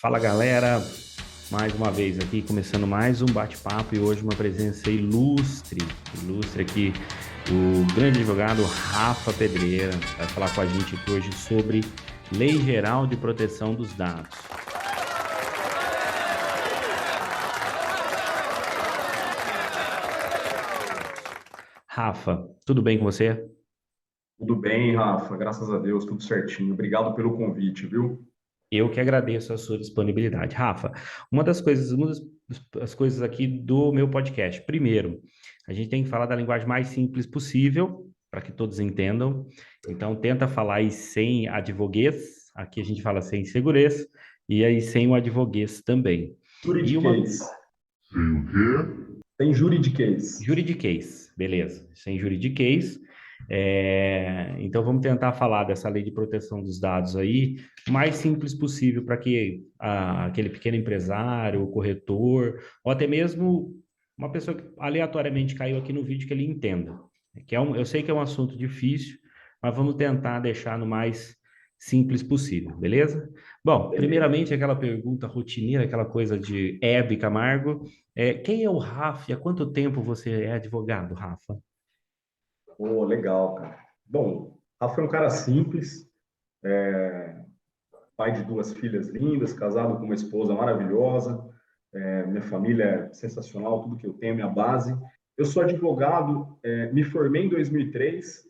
Fala galera, mais uma vez aqui começando mais um bate-papo e hoje uma presença ilustre aqui, o grande advogado Rafa Pedreira vai falar com a gente aqui hoje sobre Lei Geral de Proteção dos Dados. Rafa, tudo bem com você? Tudo bem, Rafa? Graças a Deus, tudo certinho. Obrigado pelo convite, viu? Eu que agradeço a sua disponibilidade. Rafa, uma das coisas aqui do meu podcast. Primeiro, a gente tem que falar da linguagem mais simples possível, para que todos entendam. Então, tenta falar aí sem advoguês, aqui a gente fala sem segurez, e aí sem o advoguês também. E uma Juridiquês. Sem o quê? Tem juridiquês. juridiquês, beleza, sem juridiquês. Então, vamos tentar falar dessa lei de proteção dos dados aí, o mais simples possível, para que aquele pequeno empresário, o corretor, ou até mesmo uma pessoa que aleatoriamente caiu aqui no vídeo, que ele entenda. Eu sei que é um assunto difícil, mas vamos tentar deixar no mais simples possível, beleza? Bom, Beleza. primeiramente, aquela pergunta rotineira, aquela coisa de Hebe Camargo. Quem é o Rafa e há quanto tempo você é advogado, Rafa? Oh, legal, cara. Bom, Rafa é um cara simples, pai de duas filhas lindas, casado com uma esposa maravilhosa. Minha família é sensacional, tudo que eu tenho é minha base. Eu sou advogado, me formei em 2003,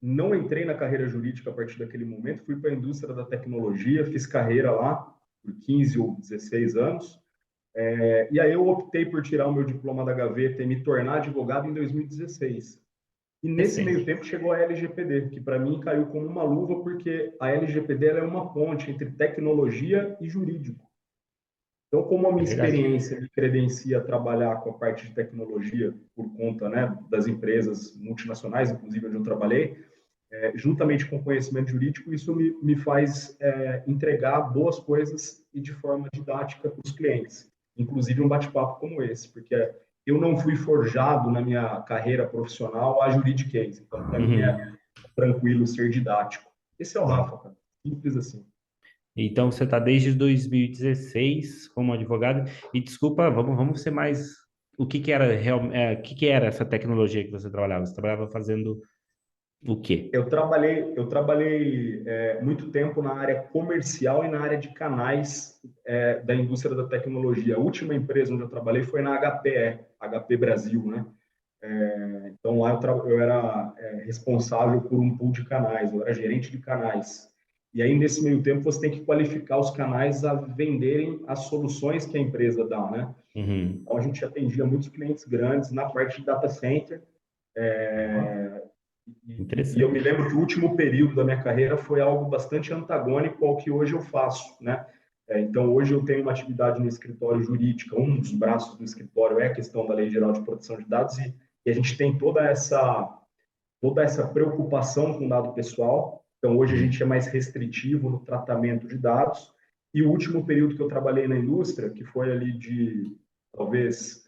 não entrei na carreira jurídica a partir daquele momento, fui para a indústria da tecnologia, fiz carreira lá por 15 ou 16 anos. E aí eu optei por tirar o meu diploma da gaveta e me tornar advogado em 2016. E nesse meio Recente. tempo chegou a LGPD, que para mim caiu como uma luva, porque a LGPD ela é uma ponte entre tecnologia e jurídico. Então, como a É minha verdade. experiência me credencia a trabalhar com a parte de tecnologia por conta, né, das empresas multinacionais, inclusive onde eu trabalhei, juntamente com conhecimento jurídico, isso me faz entregar boas coisas e de forma didática para os clientes, inclusive um bate-papo como esse, porque eu não fui forjado na minha carreira profissional a juridiquês, então para mim é Uhum. tranquilo ser didático. Esse é o É. Rafa, cara. Simples assim. Então, você está desde 2016 como advogado. E desculpa, vamos ser mais. O que que era essa tecnologia que você trabalhava? Você trabalhava fazendo o quê? Eu trabalhei muito tempo na área comercial e na área de canais da indústria da tecnologia. A última empresa onde eu trabalhei foi na HPE, HP Brasil, né? Então lá eu era responsável por um pool de canais, eu era gerente de canais. E aí nesse meio tempo você tem que qualificar os canais a venderem as soluções que a empresa dá, né? Uhum. Então a gente atendia muitos clientes grandes na parte de data center. E eu me Interessante. lembro que o último período da minha carreira foi algo bastante antagônico ao que hoje eu faço, né? Então, hoje eu tenho uma atividade no escritório jurídica, um dos braços do escritório é a questão da Lei Geral de Proteção de Dados, e a gente tem toda essa preocupação com dado pessoal. Então, hoje a gente Uhum. é mais restritivo no tratamento de dados. E o último período que eu trabalhei na indústria, que foi ali de talvez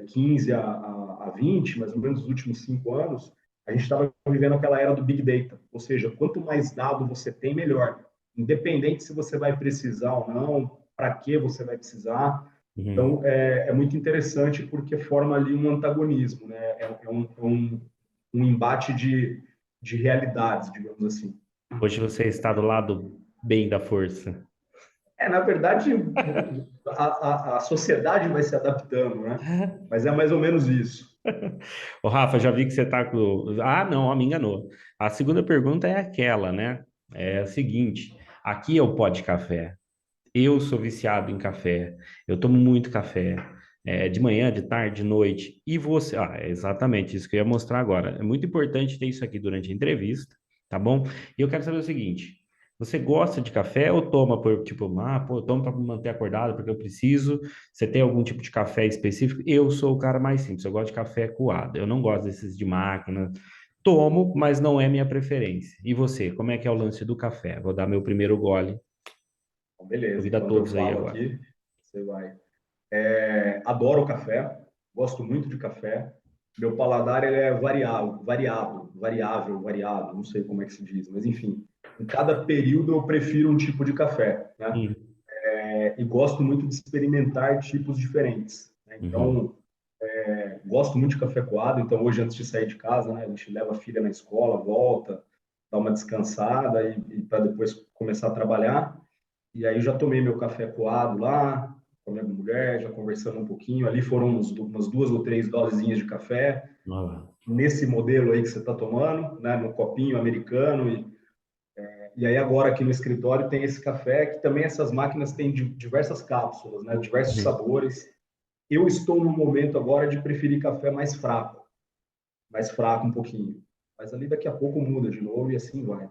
15 a 20, mais ou menos os últimos 5 anos, a gente estava vivendo aquela era do Big Data. Ou seja, quanto mais dado você tem, melhor. Independente se você vai precisar ou não, para que você vai precisar. Então, Uhum. é muito interessante porque forma ali um antagonismo, né? Um embate de realidades, digamos assim. Hoje você está do lado bem da força. Na verdade, a sociedade vai se adaptando, né? Mas é mais ou menos isso. Ô, Rafa, já vi que você está com. Ah, não, me enganou. A segunda pergunta é aquela, né? É a seguinte: aqui é o Pó de Café. Eu sou viciado em café. Eu tomo muito café. De manhã, de tarde, de noite. E você. Ah, é exatamente isso que eu ia mostrar agora. É muito importante ter isso aqui durante a entrevista, tá bom? E eu quero saber o seguinte: você gosta de café ou toma por tipo, pô, eu tomo para me manter acordado porque eu preciso? Você tem algum tipo de café específico? Eu sou o cara mais simples. Eu gosto de café coado. Eu não gosto desses de máquina. Tomo, mas não é minha preferência. E você, como é que é o lance do café? Vou dar meu primeiro gole. Então, beleza, Convido a enquanto eu todos aí falo agora. aqui, você vai. Adoro café, gosto muito de café. Meu paladar ele é variado, não sei como é que se diz, mas enfim, em cada período eu prefiro um tipo de café, né? Hum. e gosto muito de experimentar tipos diferentes, né? Uhum. Então, gosto muito de café coado, então hoje antes de sair de casa, né, a gente leva a filha na escola, volta, dá uma descansada e para depois começar a trabalhar. E aí já tomei meu café coado lá com a minha mulher, já conversando um pouquinho. Ali foram umas 2 ou 3 dosezinhas de café Ah, nesse modelo aí que você está tomando, né, no copinho americano. E aí agora aqui no escritório tem esse café que também essas máquinas têm diversas cápsulas, né, diversos uhum. sabores. Eu estou no momento agora de preferir café mais fraco um pouquinho. Mas ali daqui a pouco muda de novo e assim vai.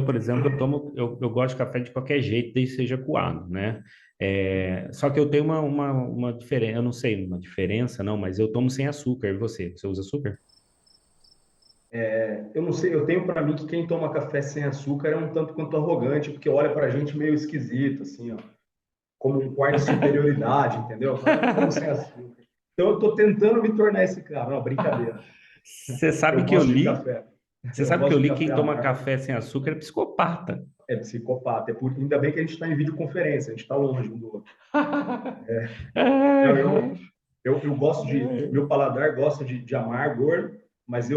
Por exemplo, eu gosto de café de qualquer jeito, desde que seja coado, né? Só que eu tenho uma diferença, eu não sei, uma diferença, não, mas eu tomo sem açúcar. E você? Você usa açúcar? Eu não sei, eu tenho para mim que quem toma café sem açúcar é um tanto quanto arrogante, porque olha para a gente meio esquisito, assim, ó, como um quarto de superioridade, entendeu? Fala, eu tomo sem açúcar. Então eu estou tentando me tornar esse cara. Não, brincadeira. Você sabe Eu que eu gosto de li, café. você Eu sabe que eu gosto de li café quem toma amargo. café sem açúcar é psicopata. É psicopata. Ainda bem que a gente está em videoconferência, a gente está longe um do outro. Não, eu gosto meu paladar gosta de amargor, mas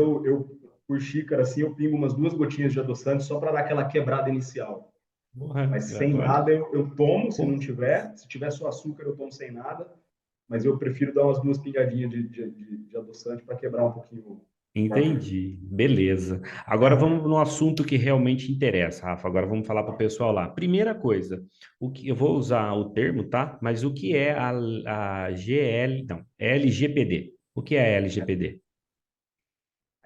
por xícara, assim, eu pingo umas 2 gotinhas de adoçante só para dar aquela quebrada inicial. Porra, Mas sem agora. nada eu tomo, se não Pô, tiver. Se tiver só açúcar, eu tomo sem nada. Mas eu prefiro dar umas 2 pingadinhas de adoçante para quebrar um pouquinho o amargor. entendi, beleza. Agora vamos no assunto que realmente interessa, Rafa. Agora vamos falar para o pessoal lá. Primeira coisa, o que eu vou usar o termo, tá? Mas o que é a GL, não, LGPD? O que é a LGPD?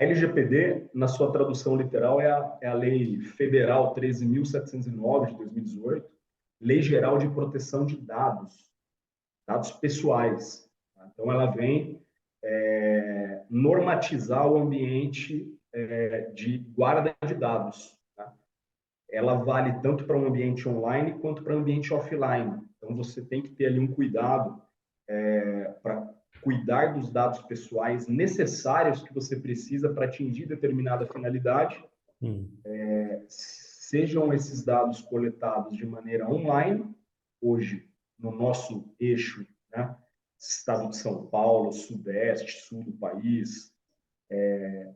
A LGPD, na sua tradução literal, é a Lei Federal 13.709 de 2018, Lei Geral de Proteção de dados pessoais. Então, ela vem normatizar o ambiente de guarda de dados. Tá? Ela vale tanto para um ambiente online quanto para um ambiente offline. Então, você tem que ter ali um cuidado para cuidar dos dados pessoais necessários que você precisa para atingir determinada finalidade, Hum, sejam esses dados coletados de maneira online, hoje, no nosso eixo, né? Estado de São Paulo, Sudeste, Sul do país,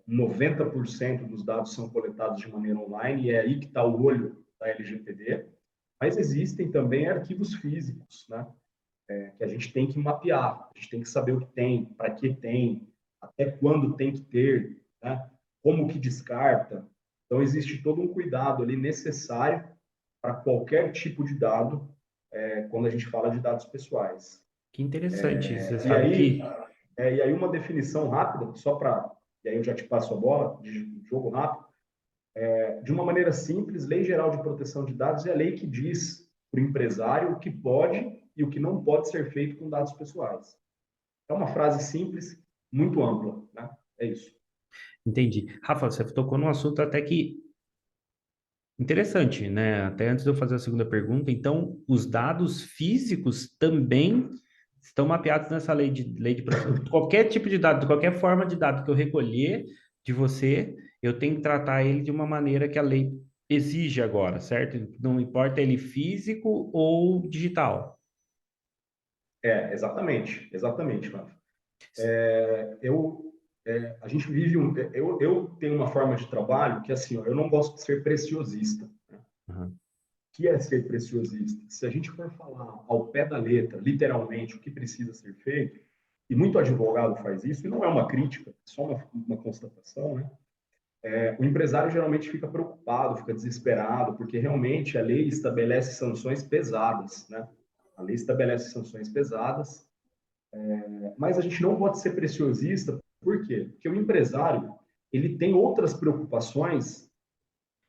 90% dos dados são coletados de maneira online, e é aí que está o olho da LGPD, mas existem também arquivos físicos, né? Que a gente tem que mapear, a gente tem que saber o que tem, para que tem, até quando tem que ter, né? Como que descarta. Então, existe todo um cuidado ali necessário para qualquer tipo de dado, quando a gente fala de dados pessoais. que interessante. Você E sabe aí, que. uma definição rápida, só para, e aí eu já te passo a bola, de jogo rápido, de uma maneira simples, Lei Geral de Proteção de Dados é a lei que diz para o empresário o que pode e o que não pode ser feito com dados pessoais. É uma frase simples, muito ampla, né? É isso. Entendi. Rafa, você tocou num assunto até que interessante, né? Até antes de eu fazer a segunda pergunta, então, os dados físicos também estão mapeados nessa lei de proteção. Qualquer tipo de dado, qualquer forma de dado que eu recolher de você, eu tenho que tratar ele de uma maneira que a lei exige agora, certo? Não importa ele físico ou digital. Exatamente, Rafa. A gente vive eu tenho uma forma de trabalho que assim, ó, eu não gosto de ser preciosista. Né? Aham. O que é ser preciosista? Se a gente for falar ao pé da letra, literalmente, o que precisa ser feito, e muito advogado faz isso, e não é uma crítica, é só uma constatação, né? O empresário geralmente fica preocupado, fica desesperado, porque realmente a lei estabelece sanções pesadas, né? A lei estabelece sanções pesadas, mas a gente não pode ser preciosista, por quê? Porque o empresário, ele tem outras preocupações,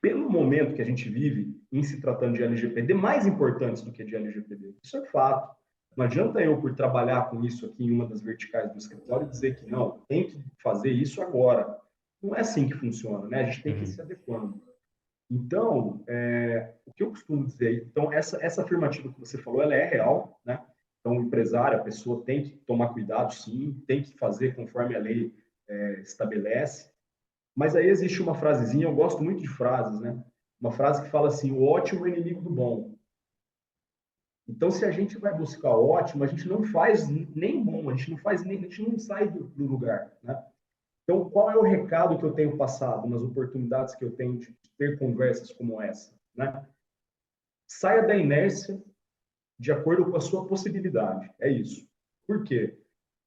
pelo momento que a gente vive, em se tratando de LGPD, mais importantes do que de LGPD. Isso é fato. Não adianta eu, por trabalhar com isso aqui em uma das verticais do escritório, dizer que não, tem que fazer isso agora. Não é assim que funciona, né? A gente tem que ir se Uhum. adequando. Então, o que eu costumo dizer, então, essa afirmativa que você falou, ela é real, né? Então, o empresário, a pessoa tem que tomar cuidado, sim, tem que fazer conforme a lei estabelece. Mas aí existe uma frasezinha, eu gosto muito de frases, né? Uma frase que fala assim: o ótimo é inimigo do bom. Então, se a gente vai buscar ótimo, a gente não faz nem bom, a gente não faz nem, a gente não sai do lugar, né? Então, qual é o recado que eu tenho passado nas oportunidades que eu tenho de ter conversas como essa, né? Saia da inércia de acordo com a sua possibilidade. É isso. Por quê?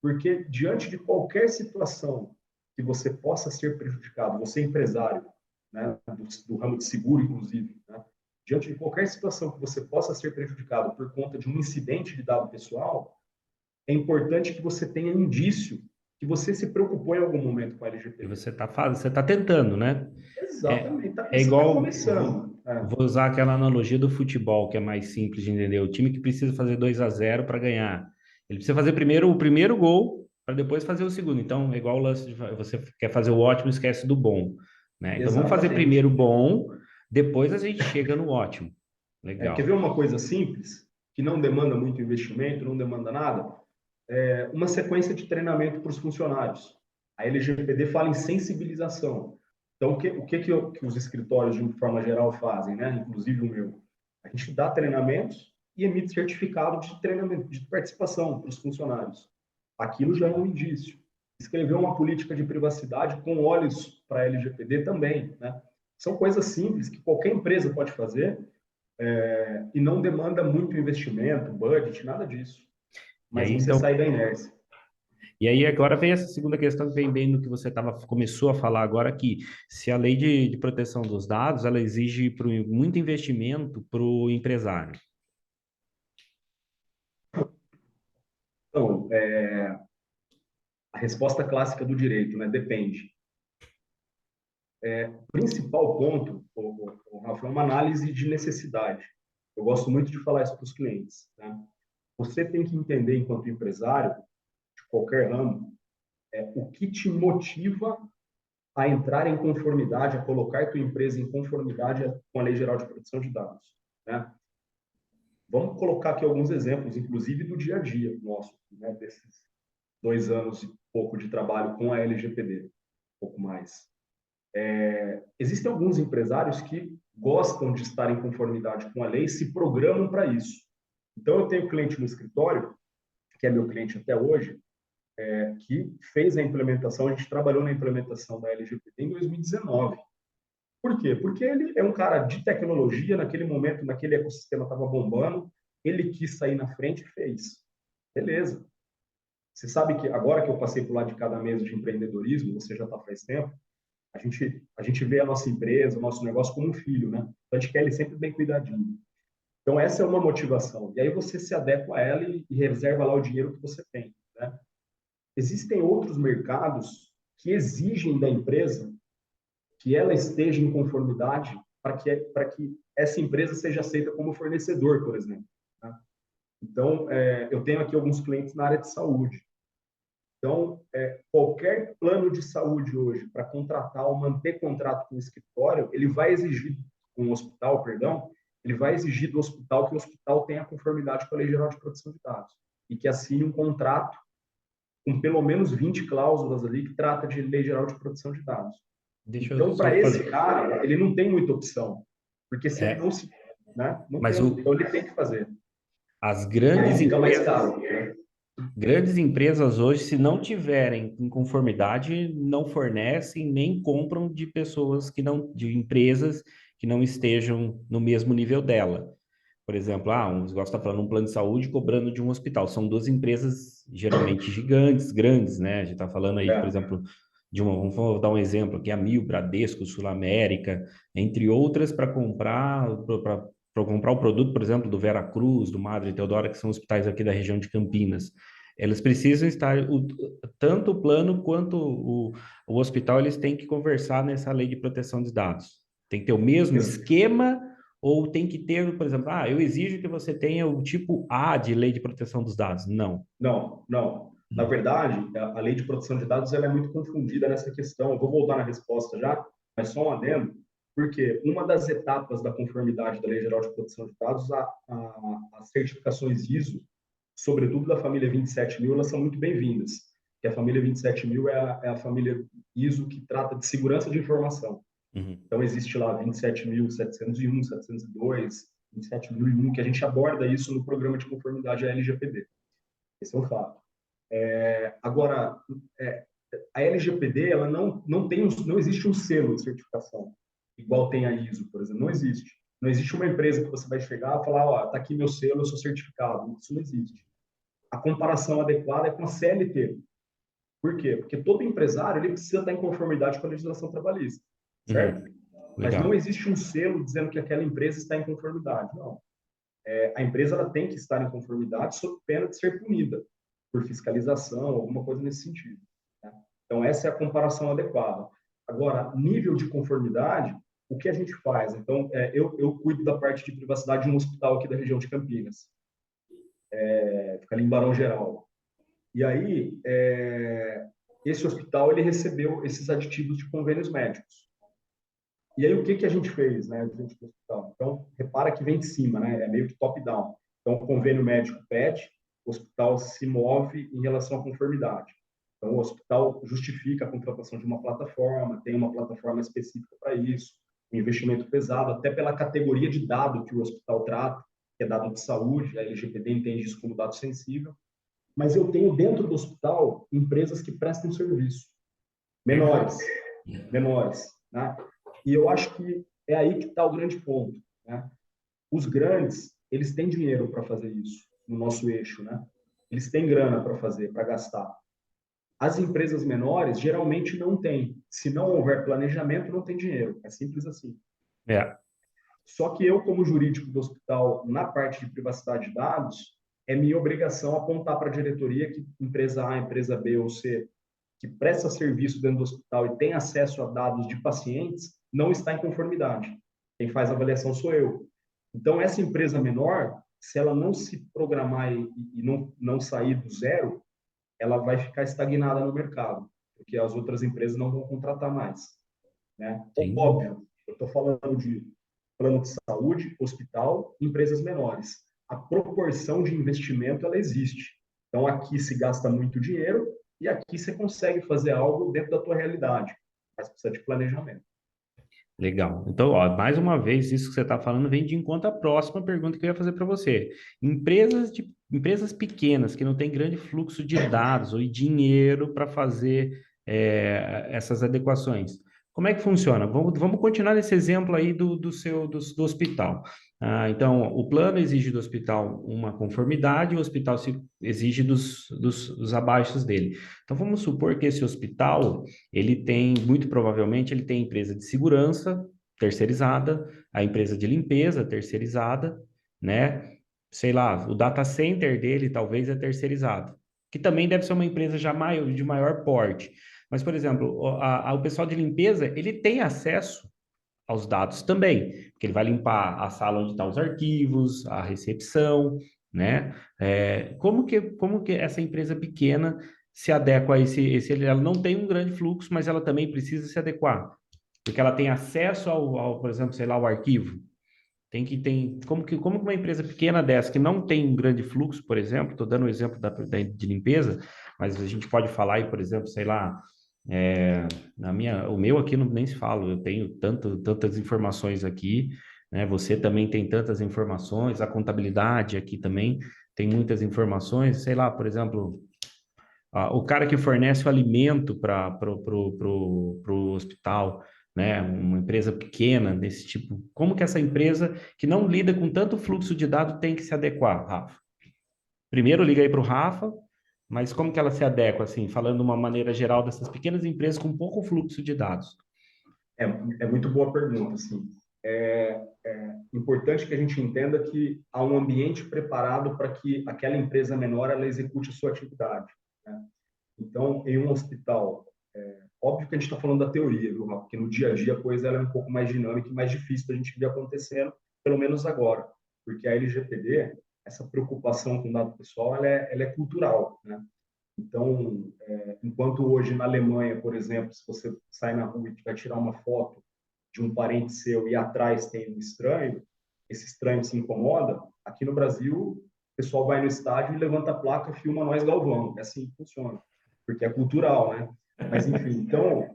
Porque diante de qualquer situação que você possa ser prejudicado, você é empresário, né, do ramo de seguro, inclusive, né, diante de qualquer situação que você possa ser prejudicado por conta de um incidente de dado pessoal, é importante que você tenha indício que você se preocupou em algum momento com a E LGPD. você tá tentando, né? É, Exatamente. é Você está igual, começando. vou usar aquela analogia do futebol, que é mais simples de entender. O time que precisa fazer 2-0 para ganhar. Ele precisa fazer primeiro o primeiro gol para depois fazer o segundo. Então, é igual o lance de você quer fazer o ótimo, esquece do bom, né? Então, vamos fazer primeiro Exatamente. o bom, depois a gente chega no ótimo. Quer ver Legal. uma coisa simples, que não demanda muito investimento, não demanda nada? Uma sequência de treinamento para os funcionários. A LGPD fala em sensibilização. Então, que os escritórios, de forma geral, fazem, né? Inclusive o meu? A gente dá treinamentos e emite certificado de treinamento, de participação para os funcionários. Aquilo já é um indício. Escrever uma política de privacidade com olhos para a LGPD também, né? São coisas simples que qualquer empresa pode fazer e não demanda muito investimento, budget, nada disso. E Mas aí, você então, sai da inércia. e aí agora vem essa segunda questão que vem bem no que você começou a falar agora aqui. Se a lei de proteção dos dados, ela exige muito investimento para o empresário. Então, a resposta clássica do direito, né? Depende. O principal ponto, Rafa, é uma análise de necessidade. Eu gosto muito de falar isso para os clientes. Né? Você tem que entender, enquanto empresário, de qualquer ramo, o que te motiva a entrar em conformidade, a colocar tua empresa em conformidade com a Lei Geral de Proteção de Dados. Né? Vamos colocar aqui alguns exemplos, inclusive do dia a dia nosso, né? Desses 2 anos e pouco de trabalho com a LGPD, um pouco mais. Existem alguns empresários que gostam de estar em conformidade com a lei e se programam para isso. Então, eu tenho cliente no escritório, que é meu cliente até hoje, que fez a implementação, a gente trabalhou na implementação da LGPD em 2019. Por quê? Porque ele é um cara de tecnologia, naquele momento, naquele ecossistema estava bombando, ele quis sair na frente e fez. Beleza. Você sabe que agora que eu passei por lá de cada mesa de empreendedorismo, você já está faz tempo, a gente vê a nossa empresa, o nosso negócio como um filho, né? Então a gente quer ele sempre bem cuidadinho. Então essa é uma motivação. E aí você se adequa a ela e reserva lá o dinheiro que você tem, né? Existem outros mercados que exigem da empresa que ela esteja em conformidade para que essa empresa seja aceita como fornecedor, por exemplo. Né? Então, eu tenho aqui alguns clientes na área de saúde. Então, qualquer plano de saúde hoje, para contratar ou manter contrato com o escritório, ele vai exigir, com o hospital, perdão, ele vai exigir do hospital que o hospital tenha conformidade com a Lei Geral de Proteção de Dados e que assine um contrato com pelo menos 20 cláusulas ali que trata de Lei Geral de Proteção de Dados. Deixa eu Então, só para esse fazer. cara, ele não tem muita opção, porque se ele É, não se, né, não mas tem, então ele tem que fazer. as E aí grandes fica mais empresas, caro, né? grandes empresas hoje, se não tiverem em conformidade, não fornecem nem compram de pessoas que não, de empresas que não estejam no mesmo nível dela. Por exemplo, um negócio está falando um plano de saúde cobrando de um hospital. São duas empresas geralmente gigantes, grandes, né? A gente está falando aí, por É, exemplo, vamos dar um exemplo aqui, a Mil, Bradesco, Sul América, entre outras, para comprar o produto, por exemplo, do Vera Cruz, do Madre Teodora, que são hospitais aqui da região de Campinas. Eles precisam estar, tanto o plano quanto o hospital, eles têm que conversar nessa lei de proteção de dados. Tem que ter o mesmo esquema ou tem que ter, por exemplo, eu exijo que você tenha o tipo A de lei de proteção dos dados. Não. não, não. Na verdade, a lei de proteção de dados ela é muito confundida nessa questão. Eu vou voltar na resposta já, mas só um adendo, porque uma das etapas da conformidade da Lei Geral de Proteção de Dados, as certificações ISO, sobretudo da família 27000, elas são muito bem-vindas. Que a família 27000 é a família ISO que trata de segurança de informação. Uhum. Então, existe lá 27.701, 702, 27001, que a gente aborda isso no programa de conformidade à LGPD. Esse é um fato. Agora, a LGPD, ela não existe um selo de certificação, igual tem a ISO, por exemplo, não existe. Não existe uma empresa que você vai chegar e falar, ó, tá aqui meu selo, eu sou certificado. Isso não existe. A comparação adequada é com a CLT. Por quê? Porque todo empresário ele precisa estar em conformidade com a legislação trabalhista, certo? Uhum. Mas não Legal. existe um selo dizendo que aquela empresa está em conformidade. Não. A empresa ela tem que estar em conformidade sob pena de ser punida por fiscalização, alguma coisa nesse sentido. Né? Então, essa é a comparação adequada. Agora, nível de conformidade, o que a gente faz? Então, eu cuido da parte de privacidade de um hospital aqui da região de Campinas, fica ali em Barão Geraldo. E aí, esse hospital ele recebeu esses aditivos de convênios médicos. E aí, o que a gente fez, né, dentro do hospital? Então, repara que vem de cima, né? É meio que top-down. Então, o convênio médico pede, o hospital se move em relação à conformidade. Então, o hospital justifica a contratação de uma plataforma, tem uma plataforma específica para isso, um investimento pesado, até pela categoria de dado que o hospital trata, que é dado de saúde, a LGPD entende isso como dado sensível. Mas eu tenho dentro do hospital empresas que prestam serviço, Legal. menores, menores, né? E eu acho que é aí que está o grande ponto, né? Os grandes, eles têm dinheiro para fazer isso no nosso eixo, né? Eles têm grana para fazer, para gastar. As empresas menores geralmente não têm. Se não houver planejamento, não tem dinheiro. É simples assim. É. Só que eu, como jurídico do hospital, na parte de privacidade de dados, é minha obrigação apontar para a diretoria que empresa A, empresa B ou C, que presta serviço dentro do hospital e tem acesso a dados de pacientes, não está em conformidade. Quem faz a avaliação sou eu. Então, essa empresa menor, se ela não se programar e não sair do zero, ela vai ficar estagnada no mercado, porque as outras empresas não vão contratar mais. Né? Sim. Óbvio, eu estou falando de plano de saúde, hospital, empresas menores. A proporção de investimento ela existe. Então aqui se gasta muito dinheiro e aqui você consegue fazer algo dentro da tua realidade, mas precisa de planejamento. Legal. Então, ó, mais uma vez, isso que você está falando vem de encontro à próxima pergunta que eu ia fazer para você. Empresas pequenas que não têm grande fluxo de dados ou dinheiro para fazer essas adequações. Como é que funciona? Vamos continuar nesse exemplo aí do hospital. Então, o plano exige do hospital uma conformidade, o hospital exige dos abaixos dele. Então, vamos supor que esse hospital ele tem, muito provavelmente, ele tem empresa de segurança terceirizada, a empresa de limpeza terceirizada, né? Sei lá, o data center dele talvez é terceirizado, que também deve ser uma empresa já maior, de maior porte. Mas, por exemplo, o pessoal de limpeza, ele tem acesso aos dados também, porque ele vai limpar a sala onde estão os arquivos, a recepção, né? Como que essa empresa pequena se adequa a ela não tem um grande fluxo, mas ela também precisa se adequar, porque ela tem acesso por exemplo, sei lá, ao arquivo. Como que uma empresa pequena dessa, que não tem um grande fluxo, por exemplo, estou dando o exemplo de limpeza, mas a gente pode falar aí, por exemplo, sei lá, o meu aqui não, nem se fala, eu tenho tantas informações aqui, né? Você também tem tantas informações, a contabilidade aqui também tem muitas informações, sei lá, por exemplo, o cara que fornece o alimento para pro hospital, né? Uma empresa pequena desse tipo, como que essa empresa que não lida com tanto fluxo de dados tem que se adequar, Rafa? Primeiro liga aí para o Rafa, mas como que ela se adequa, assim, falando de uma maneira geral dessas pequenas empresas com pouco fluxo de dados? É, é muito boa pergunta, assim. É importante que a gente entenda que há um ambiente preparado para que aquela empresa menor ela execute a sua atividade. Né? Então, em um hospital, óbvio que a gente está falando da teoria, viu, Rafa? Porque no dia a dia a coisa ela é um pouco mais dinâmica e mais difícil da gente ver acontecendo, pelo menos agora, porque a LGPD, essa preocupação com o dado pessoal, ela é cultural, né? Então, enquanto hoje na Alemanha, por exemplo, se você sai na rua e vai tirar uma foto de um parente seu e atrás tem um estranho, esse estranho se incomoda, aqui no Brasil, o pessoal vai no estádio e levanta a placa, filma nós Galvão. É assim que funciona, porque é cultural, né? Mas, enfim, então,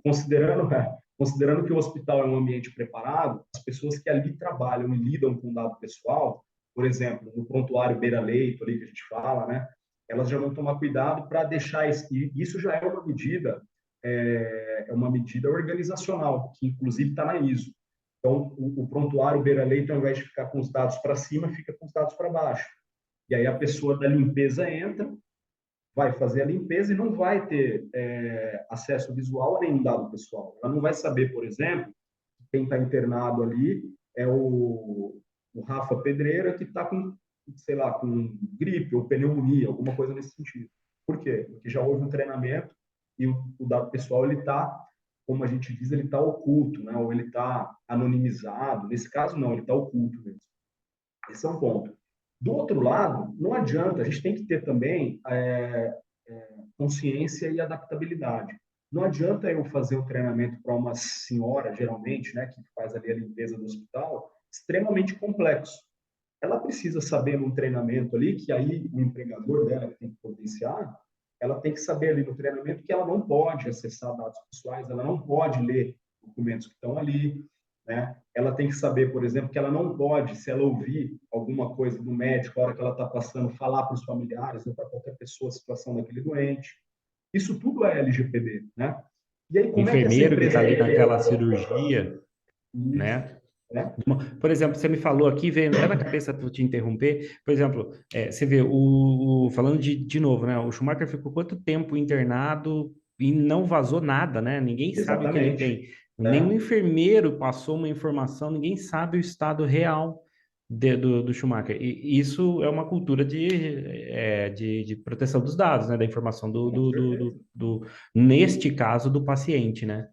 considerando que o hospital é um ambiente preparado, as pessoas que ali trabalham e lidam com dado pessoal, por exemplo, no prontuário beira-leito ali que a gente fala, né? Elas já vão tomar cuidado para deixar isso já é uma medida organizacional, que inclusive está na ISO. Então, o prontuário beira-leito, ao invés de ficar com os dados para cima, fica com os dados para baixo. E aí a pessoa da limpeza entra, vai fazer a limpeza e não vai ter acesso visual a nenhum dado pessoal. Ela não vai saber, por exemplo, quem está internado ali é o Rafa Pedreira, que está com, sei lá, com gripe ou pneumonia, alguma coisa nesse sentido. Por quê? Porque já houve um treinamento e o dado pessoal, ele está, como a gente diz, ele está oculto, né? Ou ele está anonimizado. Nesse caso, não, ele está oculto mesmo. Esse é um ponto. Do outro lado, não adianta, a gente tem que ter também consciência e adaptabilidade. Não adianta eu fazer um treinamento para uma senhora, geralmente, né, que faz ali a limpeza do hospital, extremamente complexo. Ela precisa saber num treinamento ali, que aí o empregador dela que tem que potenciar, ela tem que saber ali no treinamento que ela não pode acessar dados pessoais, ela não pode ler documentos que estão ali, né? Ela tem que saber, por exemplo, que ela não pode, se ela ouvir alguma coisa do médico, a hora que ela está passando, falar para os familiares ou para qualquer pessoa a situação daquele doente. Isso tudo é LGPD, né? E aí, como é que essa Enfermeiro que está empresa... ali naquela cirurgia, Isso, né? né? Por exemplo, você me falou aqui, veio até na cabeça para te interromper. Por exemplo, você vê, falando de novo, né? O Schumacher ficou quanto tempo internado e não vazou nada, né? Ninguém sabe o que ele Exatamente. tem. É, Nenhum enfermeiro passou uma informação, ninguém sabe o estado real do Schumacher. E isso é uma cultura de proteção dos dados, né? Da informação com certeza. neste caso, do paciente, né?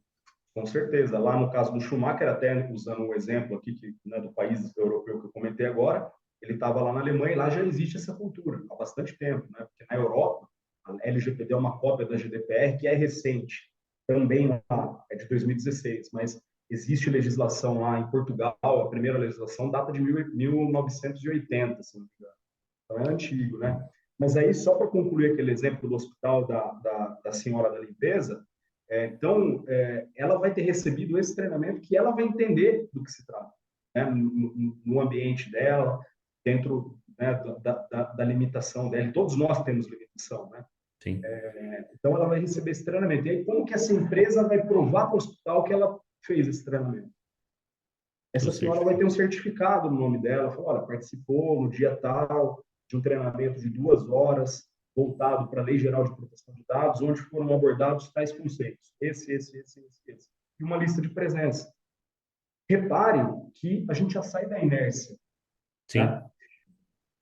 Com certeza. Lá no caso do Schumacher, até usando um exemplo aqui né, do país europeu que eu comentei agora, ele estava lá na Alemanha e lá já existe essa cultura há bastante tempo, né? Porque na Europa, a LGPD é uma cópia da GDPR que é recente, também lá, é de 2016, mas existe legislação lá em Portugal, a primeira legislação data de 1980, se não me engano. Então é antigo, né? Mas aí, só para concluir aquele exemplo do hospital da senhora da limpeza, então, ela vai ter recebido esse treinamento que ela vai entender do que se trata, né? No ambiente dela, dentro, né, da limitação dela. E todos nós temos limitação, né? Sim, Então, ela vai receber esse treinamento. E aí, como que essa empresa vai provar para o hospital que ela fez esse treinamento? do Essa senhora vai ter um certificado. certificado no nome dela, fala, olha, participou no dia tal de um treinamento de 2 horas voltado para a Lei Geral de Proteção de Dados, onde foram abordados tais conceitos, esse. E uma lista de presença. Reparem que a gente já sai da inércia, né? Sim,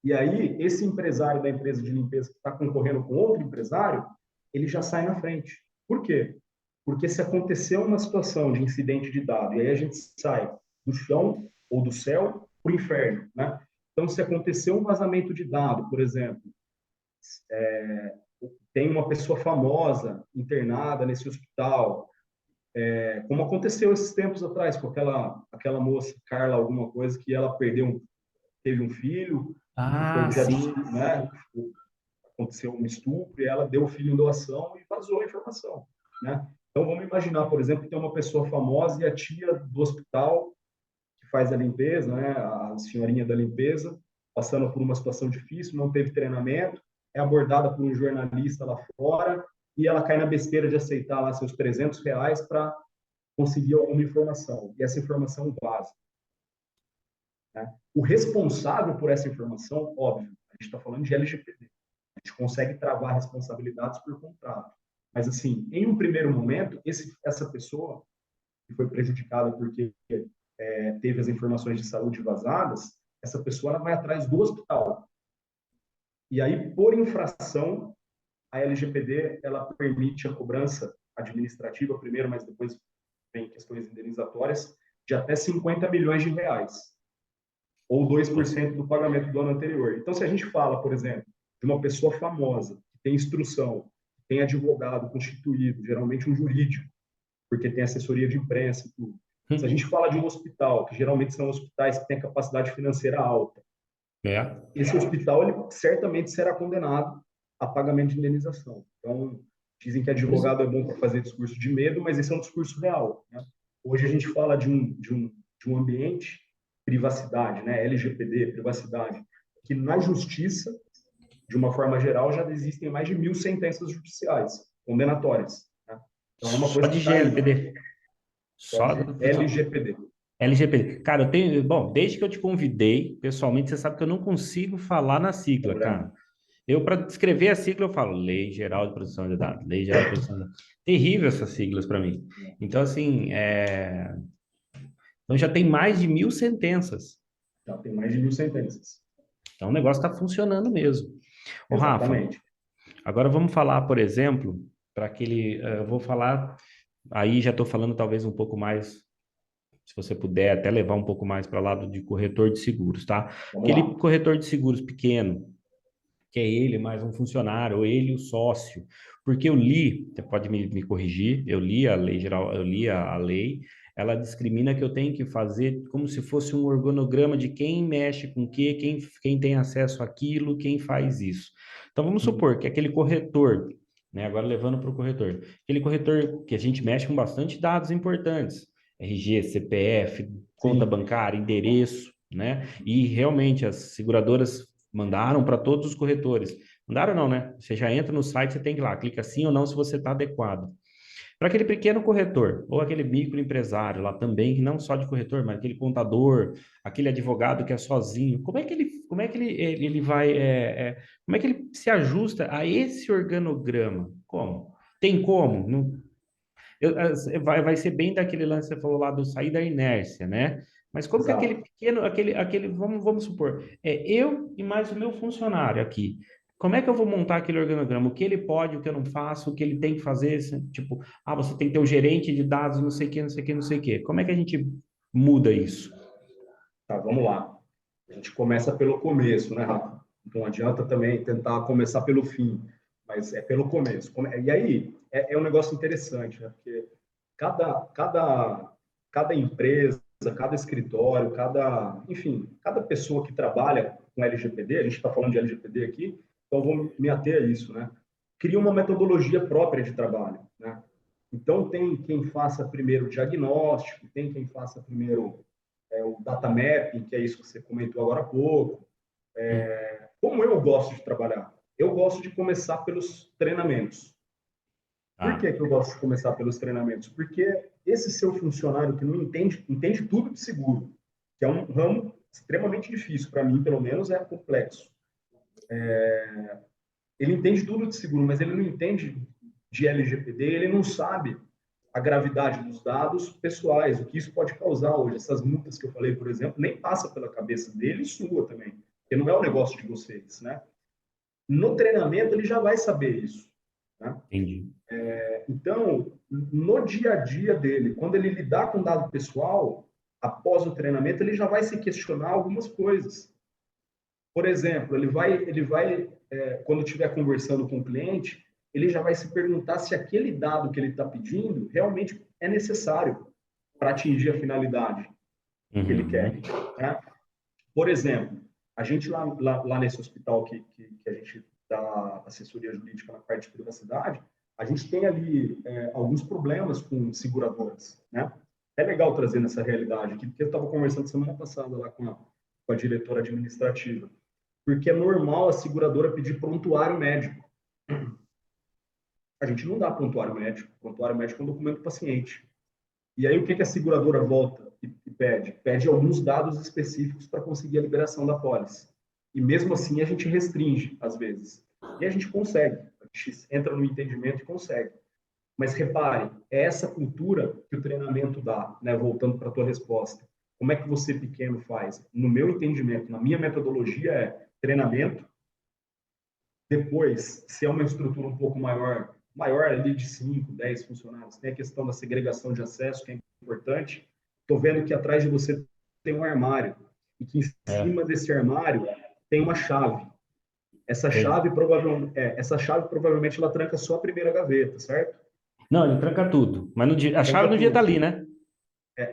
E aí, esse empresário da empresa de limpeza que está concorrendo com outro empresário, ele já sai na frente. Por quê? Porque se acontecer uma situação de incidente de dado, e aí a gente sai do chão ou do céu para o inferno, né? Então, se acontecer um vazamento de dado, por exemplo, tem uma pessoa famosa internada nesse hospital, como aconteceu esses tempos atrás com aquela moça, Carla, alguma coisa, que ela teve um filho, e que foi, ah, já, sim. né, aconteceu um estupro e ela deu o filho em doação e vazou a informação, né? Então, vamos imaginar, por exemplo, que tem uma pessoa famosa e a tia do hospital que faz a limpeza, né, a senhorinha da limpeza, passando por uma situação difícil, não teve treinamento, é abordada por um jornalista lá fora e ela cai na besteira de aceitar lá seus R$ 300 para conseguir alguma informação. E essa informação vaza, né? O responsável por essa informação, óbvio, a gente está falando de LGPD. A gente consegue travar responsabilidades por contrato. Mas, assim, em um primeiro momento, essa pessoa que foi prejudicada porque teve as informações de saúde vazadas, essa pessoa ela vai atrás do hospital. E aí, por infração, a LGPD ela permite a cobrança administrativa primeiro, mas depois vem questões indenizatórias, de até R$ 50 milhões, ou 2% do pagamento do ano anterior. Então, se a gente fala, por exemplo, de uma pessoa famosa, que tem instrução, que tem advogado constituído, geralmente um jurídico, porque tem assessoria de imprensa e tudo. Se a gente fala de um hospital, que geralmente são hospitais que têm capacidade financeira alta, É, esse hospital ele certamente será condenado a pagamento de indenização. Então, dizem que pois, advogado é bom para fazer discurso de medo, mas esse é um discurso real, né? Hoje a gente fala de um ambiente privacidade, né? LGPD, privacidade, que na justiça, de uma forma geral, já existem mais de 1.000 sentenças judiciais condenatórias, né? Então é uma Só coisa que de está aí, GLPD. só Só, de LGPD. LGPD. Cara, eu tenho. Bom, desde que eu te convidei, pessoalmente, você sabe que eu não consigo falar na sigla, Problema. cara. Eu, para descrever a sigla, eu falo Lei Geral de Proteção de Dados, Lei Geral de Proteção de Dados. Terrível essas siglas para mim. Então, assim, então já tem mais de 1.000 sentenças. Já tem mais de 1.000 sentenças. Então o negócio está funcionando mesmo. Ô, Rafa, Exatamente. agora vamos falar, por exemplo, para aquele. Eu vou falar. Aí já estou falando talvez um pouco mais, se você puder, até levar um pouco mais para o lado de corretor de seguros, tá? Vamos Aquele lá. corretor de seguros pequeno, que é ele mais um funcionário, ou ele o sócio. Porque eu li, você pode me corrigir, eu li a lei geral, eu li a lei, ela discrimina que eu tenho que fazer como se fosse um organograma de quem mexe com o quê, quem tem acesso àquilo, quem faz isso. Então vamos supor que aquele corretor, né, agora levando para o corretor, aquele corretor que a gente mexe com bastante dados importantes, RG, CPF, conta Sim. bancária, endereço, né? E realmente as seguradoras mandaram para todos os corretores. Mandaram não, né? Você já entra no site, você tem que ir lá, clica sim ou não se você está adequado. Para aquele pequeno corretor, ou aquele microempresário lá também, que não só de corretor, mas aquele contador, aquele advogado que é sozinho, como é que ele vai, como é que ele se ajusta a esse organograma? Como? Tem como? Não, vai ser bem daquele lance que você falou lá do sair da inércia, né? Mas como que aquele Exato. pequeno, vamos supor, eu e mais o meu funcionário aqui, como é que eu vou montar aquele organograma? O que ele pode, o que eu não faço, o que ele tem que fazer? Tipo, você tem que ter o gerente de dados, não sei o que, não sei o que, não sei o que. Como é que a gente muda isso? Tá, vamos lá. A gente começa pelo começo, né, Rafa? Não adianta também tentar começar pelo fim, mas é pelo começo. E aí, é um negócio interessante, né? Porque cada empresa, cada escritório, enfim, cada pessoa que trabalha com LGPD, a gente está falando de LGPD aqui, então vou me ater a isso, né? Cria uma metodologia própria de trabalho, né? Então, tem quem faça primeiro o diagnóstico, tem quem faça primeiro o data mapping, que é isso que você comentou agora há pouco. Como eu gosto de trabalhar? Eu gosto de começar pelos treinamentos. Por Ah, que eu gosto de começar pelos treinamentos? Porque esse seu funcionário que não entende tudo de seguro, que é um ramo extremamente difícil, para mim, pelo menos, é complexo. Ele entende tudo de seguro, mas ele não entende de LGPD, ele não sabe a gravidade dos dados pessoais, o que isso pode causar hoje. Essas multas que eu falei, por exemplo, nem passa pela cabeça dele e sua também, porque não é o negócio de vocês, né? No treinamento ele já vai saber isso, né? entendi. Então, no dia a dia dele, quando ele lidar com dado pessoal, após o treinamento, ele já vai se questionar algumas coisas. Por exemplo, quando estiver conversando com o cliente, ele já vai se perguntar se aquele dado que ele está pedindo realmente é necessário para atingir a finalidade que ele quer, Uhum. né? Por exemplo, a gente lá nesse hospital que a gente dá assessoria jurídica na parte de privacidade, a gente tem ali alguns problemas com seguradoras, né? É legal trazer nessa realidade aqui, porque eu estava conversando semana passada lá com a diretora administrativa, porque é normal a seguradora pedir prontuário médico. A gente não dá prontuário médico. Prontuário médico é um documento do paciente. E aí o que a seguradora volta e pede? Pede alguns dados específicos para conseguir a liberação da pólice. E mesmo assim a gente restringe, às vezes. E a gente consegue. A gente entra no entendimento e consegue. Mas repare, é essa cultura que o treinamento dá, né? Voltando para a tua resposta. Como é que você pequeno faz? No meu entendimento, na minha metodologia é treinamento. Depois, se é uma estrutura um pouco maior ali de 5, 10 funcionários, tem a questão da segregação de acesso, que é importante. Estou vendo que atrás de você tem um armário e que em É, cima desse armário tem uma chave. tem. Essa chave provavelmente ela tranca só a primeira gaveta, certo? Não, ele tranca tudo. Mas a chave Tranca não devia estar tudo. ali, né?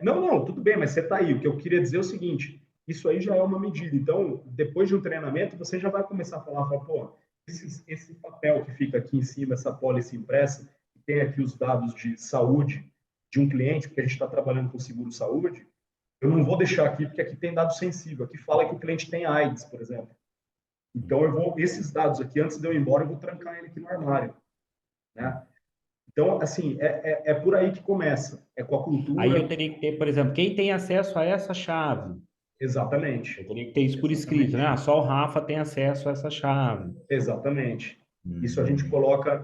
Não, tudo bem, mas você está aí. O que eu queria dizer é o seguinte: isso aí já é uma medida. Então, depois de um treinamento, você já vai começar a falar, pô, esse papel que fica aqui em cima, essa pólice impressa, que tem aqui os dados de saúde de um cliente, porque a gente está trabalhando com seguro-saúde, eu não vou deixar aqui, porque aqui tem dado sensível. Aqui fala que o cliente tem AIDS, por exemplo. Então, esses dados aqui, antes de eu ir embora, eu vou trancar ele aqui no armário, né? Então, assim, é por aí que começa. É com a Aí eu cultura. teria que ter, por exemplo, quem tem acesso a essa chave? Eu Exatamente. teria que ter isso por escrito, né? Exatamente. Ah, só o Rafa tem acesso a essa chave. Exatamente. Isso a gente Hum. coloca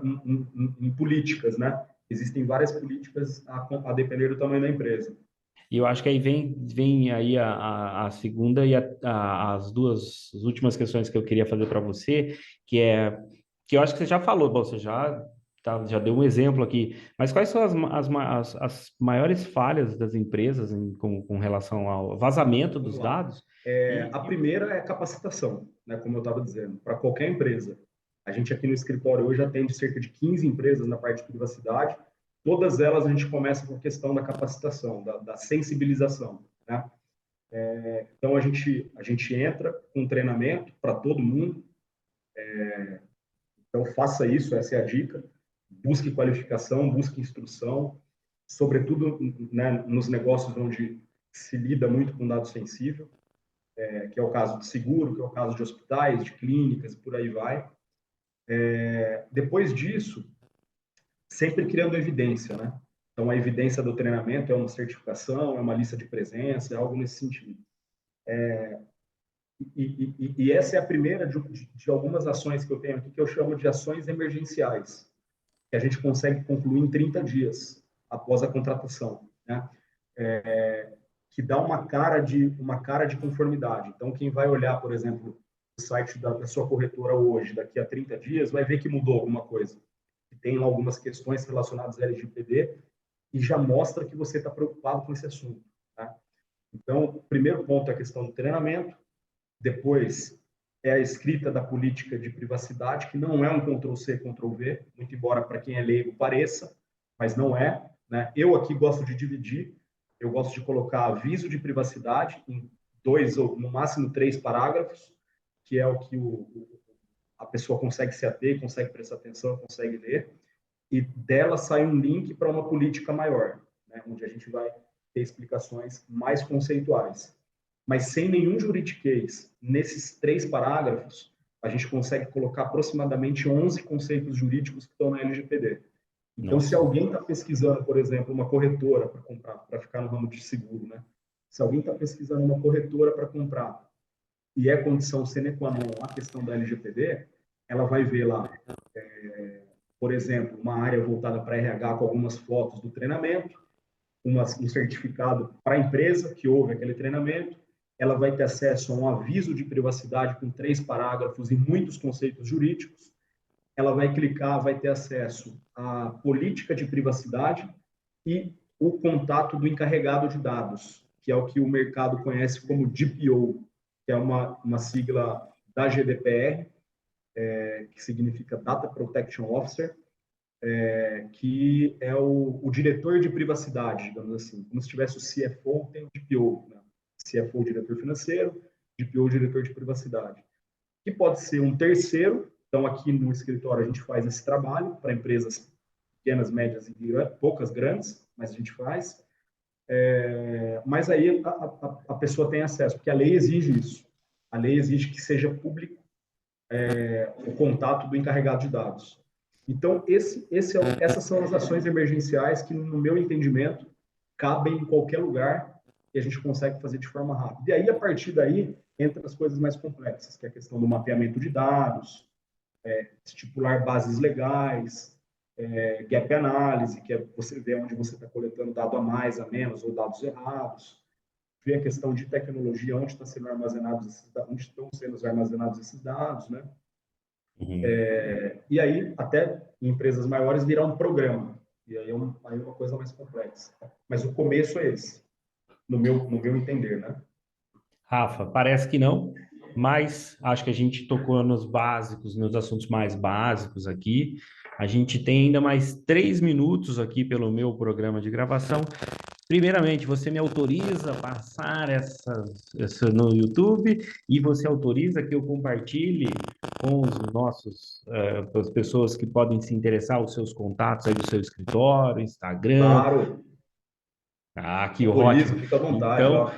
em políticas, né? Existem várias políticas a depender do tamanho da empresa. E eu acho que aí vem aí a segunda e as duas as últimas questões que eu queria fazer para você, que é que eu acho que você já falou, bom, você já deu um exemplo aqui, mas quais são as maiores falhas das empresas com relação ao vazamento Vamos dos lá. dados? A E, primeira é capacitação, né? Como eu estava dizendo, para qualquer empresa. A gente aqui no escritório hoje atende cerca de 15 empresas na parte de privacidade. Todas elas a gente começa com a questão da capacitação, da sensibilização, né? Então a gente entra com treinamento para todo mundo. Então faça isso, essa é a dica. Busque qualificação, busque instrução, sobretudo, né, nos negócios onde se lida muito com dado sensível, que é o caso de seguro, que é o caso de hospitais, de clínicas, e por aí vai. Depois disso, sempre criando evidência, né? Então, a evidência do treinamento é uma certificação, é uma lista de presença, é algo nesse sentido. E essa é a primeira de algumas ações que eu tenho aqui, que eu chamo de ações emergenciais, que a gente consegue concluir em 30 dias após a contratação, né? Que dá uma cara de conformidade. Então, quem vai olhar, por exemplo, o site da sua corretora hoje, daqui a 30 dias, vai ver que mudou alguma coisa. Tem algumas questões relacionadas à LGPD e já mostra que você está preocupado com esse assunto. Tá? Então, o primeiro ponto é a questão do treinamento, depois é a escrita da política de privacidade, que não é um Ctrl+C, Ctrl+V, muito embora para quem é leigo pareça, mas não é. Né? Eu aqui gosto de dividir, eu gosto de colocar aviso de privacidade em 2 ou no máximo 3 parágrafos, que é o que a pessoa consegue se ater, consegue prestar atenção, consegue ler, e dela sai um link para uma política maior, né? Onde a gente vai ter explicações mais conceituais. Mas sem nenhum juridiquês nesses 3 parágrafos, a gente consegue colocar aproximadamente 11 conceitos jurídicos que estão na LGPD. Então, se nossa, alguém está pesquisando, por exemplo, uma corretora para comprar, para ficar no ramo de seguro, né? Se alguém está pesquisando uma corretora para comprar e é condição sine qua non a questão da LGPD, ela vai ver lá, por exemplo, uma área voltada para RH com algumas fotos do treinamento, um certificado para a empresa que houve aquele treinamento, ela vai ter acesso a um aviso de privacidade com 3 parágrafos e muitos conceitos jurídicos, ela vai clicar, vai ter acesso à política de privacidade e o contato do encarregado de dados, que é o que o mercado conhece como DPO, que é uma sigla da GDPR, que significa Data Protection Officer, que é o diretor de privacidade, digamos assim, como se tivesse o CFO, tem o DPO, né? CFO, diretor financeiro, DPO, diretor de privacidade, que pode ser um terceiro. Então, aqui no escritório, a gente faz esse trabalho para empresas pequenas, médias e poucas grandes, mas a gente faz. Mas aí a pessoa tem acesso, porque a lei exige isso. A lei exige que seja público o contato do encarregado de dados. Então, essas são as ações emergenciais que, no meu entendimento, cabem em qualquer lugar e a gente consegue fazer de forma rápida. E aí, a partir daí, entra as coisas mais complexas, que é a questão do mapeamento de dados, estipular bases legais, gap análise, que é você ver onde você está coletando dado a mais, a menos, ou dados errados, ver a questão de tecnologia, onde estão sendo armazenados esses dados, né? uhum. E aí, até em empresas maiores, virar um programa. E aí é uma coisa mais complexa. Mas o começo é esse, no meu entender, né? Rafa, parece que não, mas acho que a gente tocou nos básicos, nos assuntos mais básicos aqui. A gente tem ainda mais 3 minutos aqui pelo meu programa de gravação. Primeiramente, você me autoriza a passar essa no YouTube e você autoriza que eu compartilhe com os nossos, as pessoas que podem se interessar, os seus contatos aí do seu escritório, Instagram, Claro, Ah, que ótimo. Autorizo, fica à vontade, Então, ó.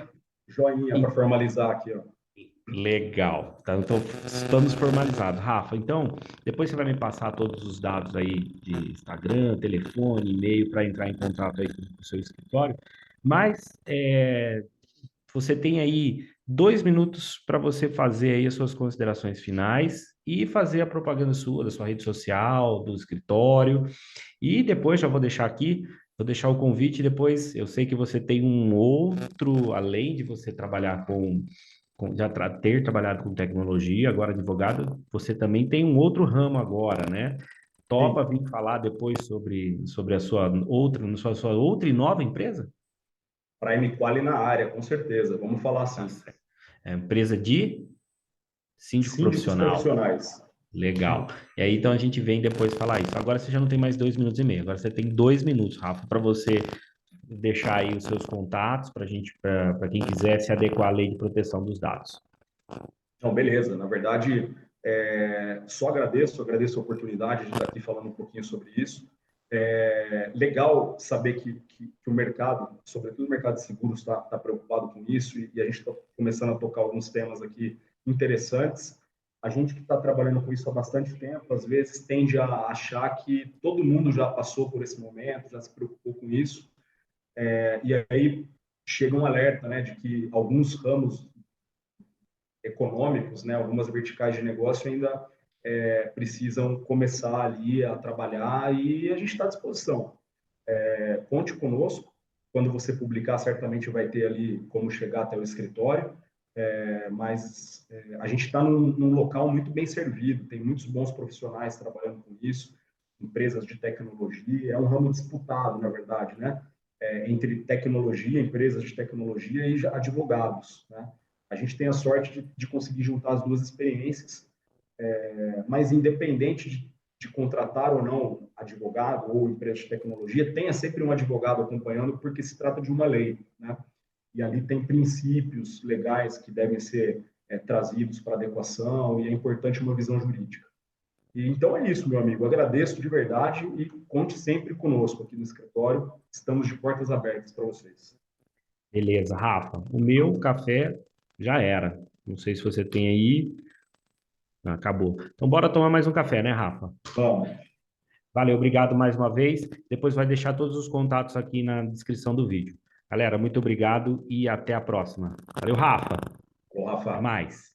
Joinha para formalizar aqui, ó. legal. Então, estamos formalizados. Rafa, então, depois você vai me passar todos os dados aí de Instagram, telefone, e-mail para entrar em contato aí com o seu escritório. Mas você tem aí 2 minutos para você fazer aí as suas considerações finais e fazer a propaganda sua, da sua rede social, do escritório. E depois já vou deixar aqui, vou deixar o convite. Depois eu sei que você tem um outro, além de você trabalhar ter trabalhado com tecnologia, agora advogado, você também tem um outro ramo agora, né? Topa Sim, vir falar depois sobre a sua outra e nova empresa? para M-Quali na área, com certeza. Vamos falar Tá assim. certo. É empresa de síndico Síndicos profissional. profissionais. Legal. E aí, então, a gente vem depois falar isso. Agora você já não tem mais 2 minutos e meio. Agora você tem 2 minutos, Rafa, para você deixar aí os seus contatos para quem quiser se adequar à lei de proteção dos dados. Não, beleza. Na verdade, só agradeço a oportunidade de estar aqui falando um pouquinho sobre isso. É legal saber que o mercado, sobretudo o mercado de seguros, está preocupado com isso e a gente está começando a tocar alguns temas aqui interessantes. A gente que está trabalhando com isso há bastante tempo, às vezes tende a achar que todo mundo já passou por esse momento, já se preocupou com isso, e aí chega um alerta, né, de que alguns ramos econômicos, né, algumas verticais de negócio ainda precisam começar ali a trabalhar e a gente está à disposição. Conte conosco. Quando você publicar, certamente vai ter ali como chegar até o escritório, mas a gente está num local muito bem servido, tem muitos bons profissionais trabalhando com isso, empresas de tecnologia, é um ramo disputado, na verdade, né? Entre tecnologia, empresas de tecnologia e advogados, né? A gente tem a sorte de conseguir juntar as duas experiências, mas independente de contratar ou não advogado ou empresa de tecnologia, tenha sempre um advogado acompanhando, porque se trata de uma lei, né? E ali tem princípios legais que devem ser trazidos para adequação e é importante uma visão jurídica. E então é isso, meu amigo. Agradeço de verdade e conte sempre conosco aqui no escritório. Estamos de portas abertas para vocês. Beleza, Rafa. O meu café já era. Não sei se você tem aí. Ah, acabou. Então, bora tomar mais um café, né, Rafa? Vamos. Valeu, obrigado mais uma vez. Depois vai deixar todos os contatos aqui na descrição do vídeo. Galera, muito obrigado e até a próxima. Valeu, Rafa. Ô, Até Rafa. mais.